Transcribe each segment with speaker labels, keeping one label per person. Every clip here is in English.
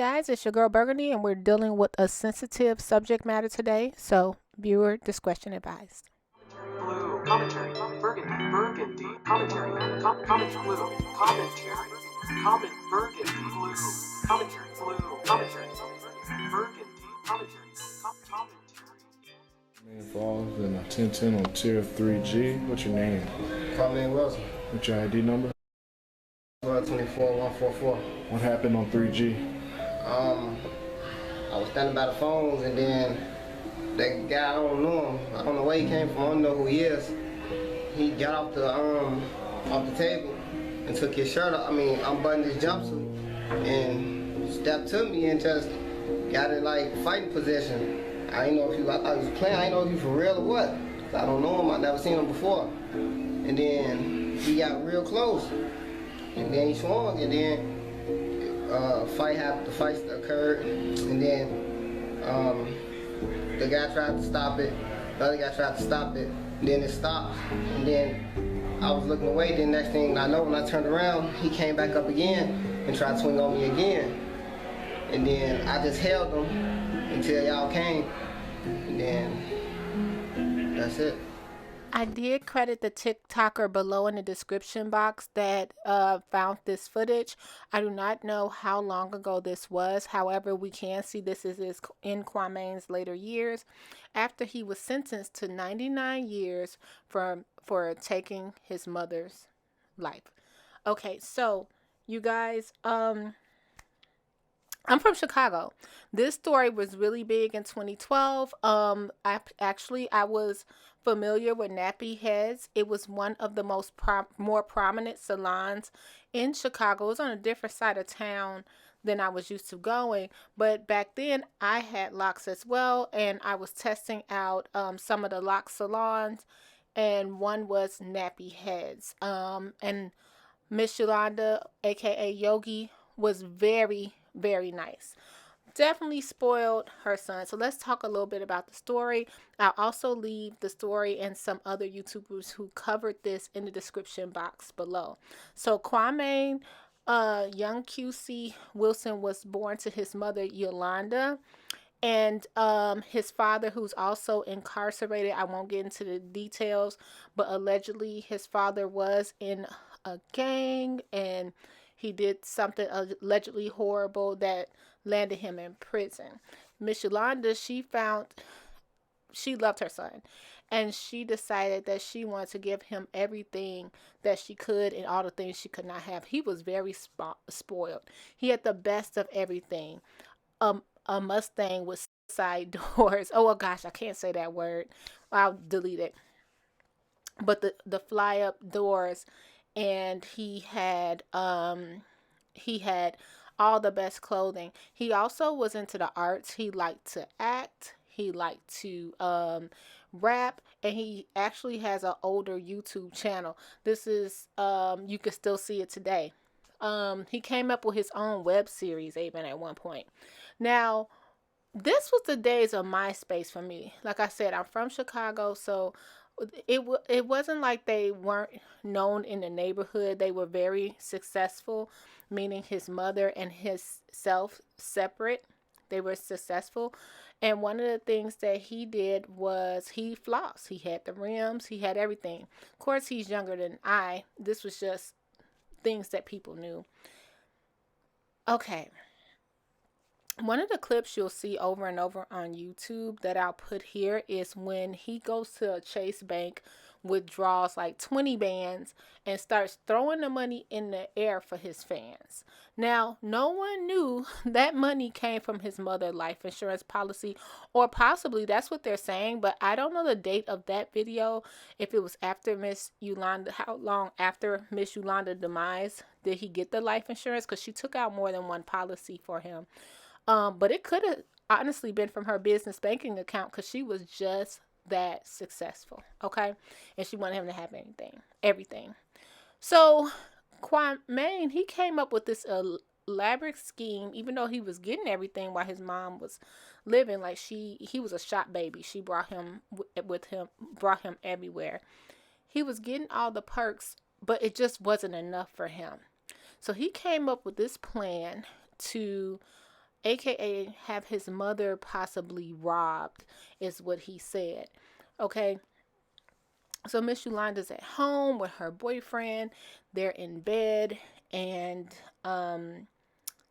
Speaker 1: Guys, it's your girl Burgundy, and we're dealing with a sensitive subject matter today, so viewer discretion advised.
Speaker 2: Blue commentary, Burgundy commentary, comment blue commentary, comment Burgundy blue commentary, Burgundy commentary, commentary.
Speaker 3: Involved in a 1010 on tier 3G. What's your name?
Speaker 4: Qwamane Wilson.
Speaker 3: What's your ID number?
Speaker 4: 24144.
Speaker 3: What happened on 3G?
Speaker 4: I was standing by the phones, and then that guy, I don't know him. I don't know where he came from. I don't know who he is. He got off the table and took his shirt off. Unbuttoned his jumpsuit and stepped to me and just got in like fighting position. I didn't know if I thought he was playing. I didn't know if he was for real or what. I don't know him. I never seen him before. And then he got real close. And then he swung, and then fight happened. The fight occurred, and then the guy tried to stop it. The other guy tried to stop it. And then it stopped. And then I was looking away. Then next thing I know, when I turned around, he came back up again and tried to swing on me again. And then I just held him until y'all came. And then that's it.
Speaker 1: I did credit the TikToker below in the description box that found this footage. I do not know how long ago this was. However, we can see this is in Qwamane's later years after he was sentenced to 99 years for taking his mother's life. Okay, so you guys, I'm from Chicago. This story was really big in 2012. I was familiar with Nappy Heads. It was one of the more prominent salons in Chicago. It was on a different side of town than I was used to going. But back then, I had locks as well, and I was testing out some of the lock salons, and one was Nappy Heads. And Miss Yolanda, aka Yogi, was very, very nice. Definitely spoiled her son. So let's talk a little bit about the story. I'll also leave the story and some other YouTubers who covered this in the description box below. So Qwamane, young QC Wilson, was born to his mother Yolanda, and his father, who's also incarcerated. I won't get into the details, but allegedly his father was in a gang, and he did something allegedly horrible that landed him in prison. Miss Yolanda, she loved her son, and she decided that she wanted to give him everything that she could and all the things she could not have. He was very spoiled. He had the best of everything. A Mustang with side doors. Oh gosh, I can't say that word. I'll delete it. But the fly up doors, and he had all the best clothing. He also was into the arts. He liked to act. He liked to rap, and he actually has an older YouTube channel. This is you can still see it today. He came up with his own web series even at one point. Now, this was the days of MySpace for me. Like I said, I'm from Chicago, so it wasn't like they weren't known in the neighborhood. They were very successful, meaning his mother and his self separate. They were successful. And one of the things that he did was he flossed. He had the rims. He had everything. Of course, he's younger than I. This was just things that people knew. Okay. One of the clips you'll see over and over on YouTube that I'll put here is when he goes to a Chase Bank, withdraws like 20 bands, and starts throwing the money in the air for his fans. Now, no one knew that money came from his mother life insurance policy, or possibly that's what they're saying, but I don't know the date of that video. If it was after Miss Yolanda, how long after Miss Yolanda demise did he get the life insurance? Because she took out more than one policy for him. But it could have honestly been from her business banking account, because she was just that successful. Okay. And she wanted him to have everything. So Qwamane, he came up with this elaborate scheme, even though he was getting everything while his mom was living. Like he was a shop baby. She brought him everywhere. He was getting all the perks, but it just wasn't enough for him. So he came up with this plan to aka have his mother possibly robbed, is what he said. Okay. So Miss Yolanda's at home with her boyfriend. They're in bed, and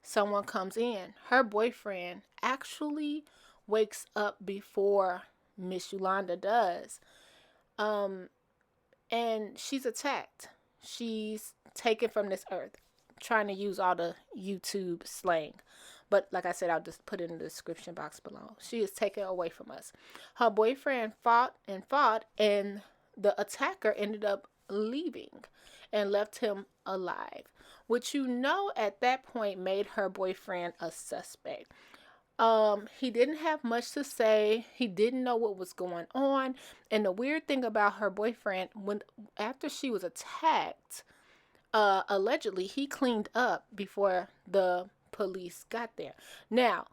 Speaker 1: someone comes in. Her boyfriend actually wakes up before Miss Yolanda does. And she's attacked. She's taken from this earth. I'm trying to use all the YouTube slang. But like I said, I'll just put it in the description box below. She is taken away from us. Her boyfriend fought, and the attacker ended up leaving and left him alive, which at that point made her boyfriend a suspect. He didn't have much to say. He didn't know what was going on. And the weird thing about her boyfriend, after she was attacked, allegedly he cleaned up before the police got there. Now,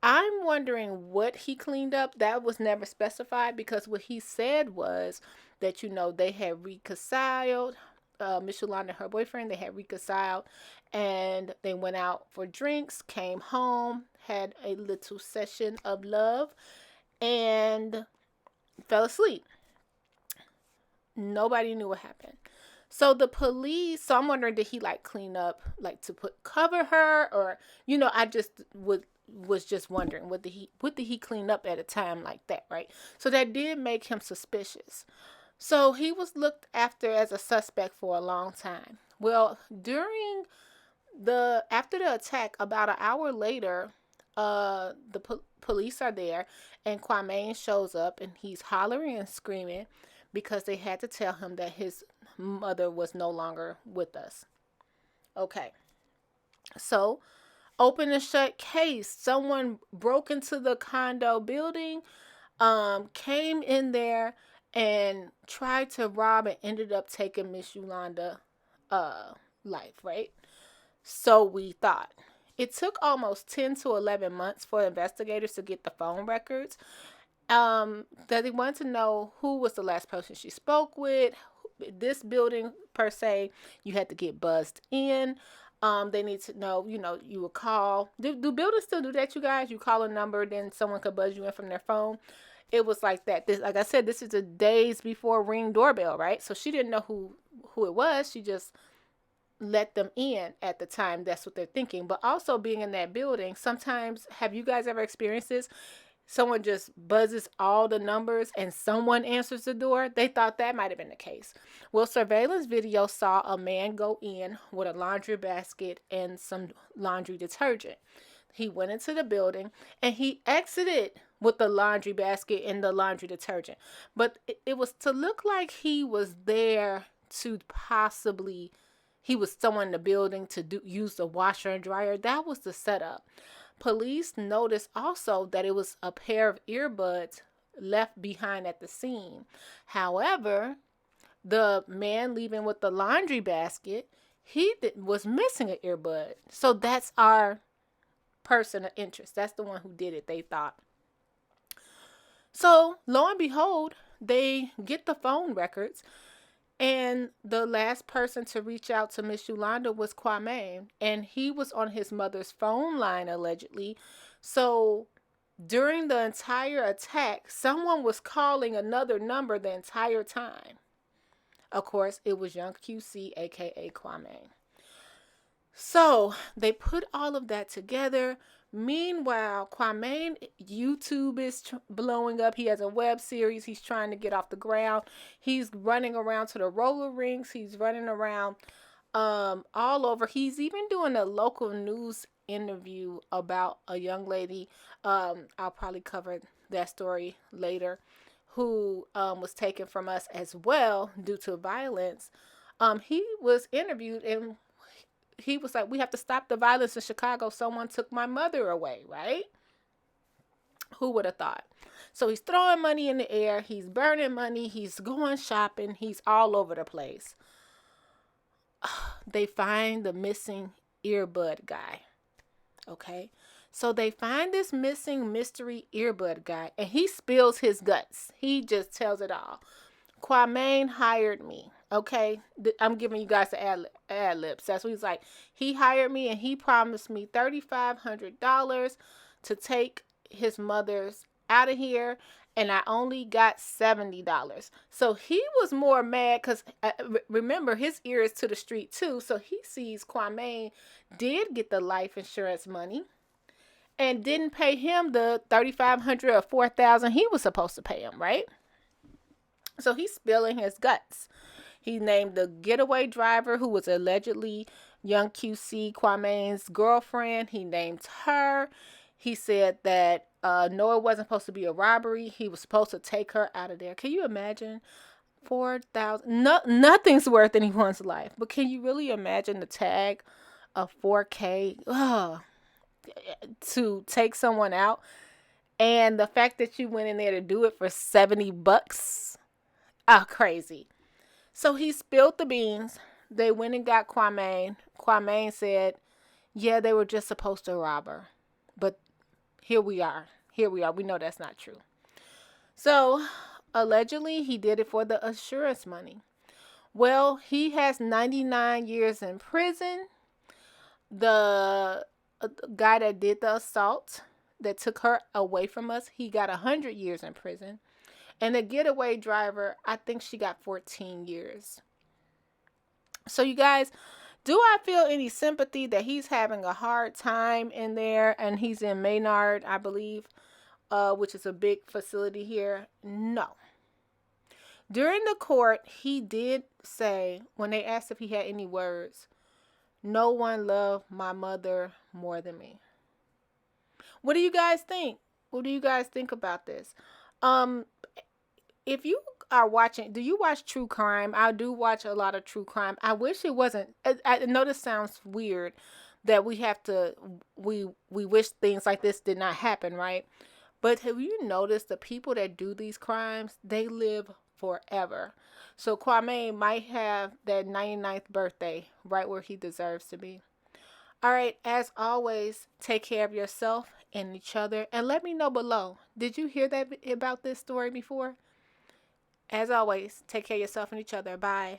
Speaker 1: I'm wondering what he cleaned up. That was never specified, because what he said was that, they had reconciled. Miss Yolanda and her boyfriend, they had reconciled, and they went out for drinks, came home, had a little session of love, and fell asleep. Nobody knew what happened. So the police, so I'm wondering, did he clean up, to cover her, or, I just was just wondering, what did he clean up at a time like that, right? So that did make him suspicious. So he was looked after as a suspect for a long time. Well, after the attack, about an hour later, the police are there, and Qwamane shows up, and he's hollering and screaming because they had to tell him that his mother was no longer with us. Okay. So, open and shut case. Someone broke into the condo building, came in there, and tried to rob, and ended up taking Miss Yolanda life, right? So we thought. It took almost 10 to 11 months for investigators to get the phone records. That they wanted to know who was the last person she spoke with. This building, per se, you had to get buzzed in. They need to know, you would call. Do buildings still do that, you guys? You call a number, then someone could buzz you in from their phone. It was like that. Like I said, this is the days before Ring doorbell, right? So she didn't know who it was. She just let them in at the time. That's what they're thinking. But also being in that building, sometimes, have you guys ever experienced this? Someone just buzzes all the numbers and someone answers the door. They thought that might have been the case. Well, surveillance video saw a man go in with a laundry basket and some laundry detergent. He went into the building and he exited with the laundry basket and the laundry detergent. But it was to look like he was there to possibly, he was someone in the building to use the washer and dryer. That was the setup. Police noticed also that it was a pair of earbuds left behind at the scene. However, the man leaving with the laundry basket, he was missing an earbud. So that's our person of interest. That's the one who did it, they thought. So, lo and behold, they get the phone records, and the last person to reach out to Miss Yolanda was Qwamane, and he was on his mother's phone line, allegedly. So, during the entire attack, someone was calling another number the entire time. Of course, it was young QC, aka Qwamane. So, they put all of that together. Meanwhile, Qwamane, YouTube is blowing up. He has a web series. He's trying to get off the ground. He's running around to the roller rinks. He's running around all over. He's even doing a local news interview about a young lady. I'll probably cover that story later, who was taken from us as well due to violence. He was interviewed, and he was like, we have to stop the violence in Chicago. Someone took my mother away, right? Who would have thought? So he's throwing money in the air. He's burning money. He's going shopping. He's all over the place. They find the missing earbud guy. Okay. So they find this missing mystery earbud guy, and he spills his guts. He just tells it all. Qwamane hired me. Okay, I'm giving you guys the ad libs. That's what he's like. He hired me and he promised me $3,500 to take his mother's out of here, and I only got $70. So he was more mad because remember, his ear is to the street too. So he sees Qwamane did get the life insurance money and didn't pay him the $3,500 or $4,000 he was supposed to pay him, right? So he's spilling his guts. He named the getaway driver, who was allegedly young QC Qwamane's girlfriend. He named her. He said that no, it wasn't supposed to be a robbery. He was supposed to take her out of there. Can you imagine? 4,000. No, nothing's worth anyone's life. But can you really imagine the tag of 4K to take someone out? And the fact that you went in there to do it for $70. Oh, crazy. So he spilled the beans. They went and got Qwamane. Qwamane said, yeah, they were just supposed to rob her. But here we are. Here we are. We know that's not true. So allegedly, he did it for the insurance money. Well, he has 99 years in prison. The guy that did the assault, that took her away from us, he got 100 years in prison. And the getaway driver, I think she got 14 years. So you guys, do I feel any sympathy that he's having a hard time in there? And he's in Maynard, I believe, which is a big facility here. No. During the court, he did say, when they asked if he had any words, no one loved my mother more than me. What do you guys think? What do you guys think about this? If you are watching, do you watch true crime? I do watch a lot of true crime. I wish it wasn't. I know this sounds weird that we have to, we wish things like this did not happen, right? But have you noticed the people that do these crimes, they live forever. So Qwamane might have that 99th birthday right where he deserves to be. All right, as always, take care of yourself and each other. And let me know below, did you hear that about this story before? As always, take care of yourself and each other. Bye.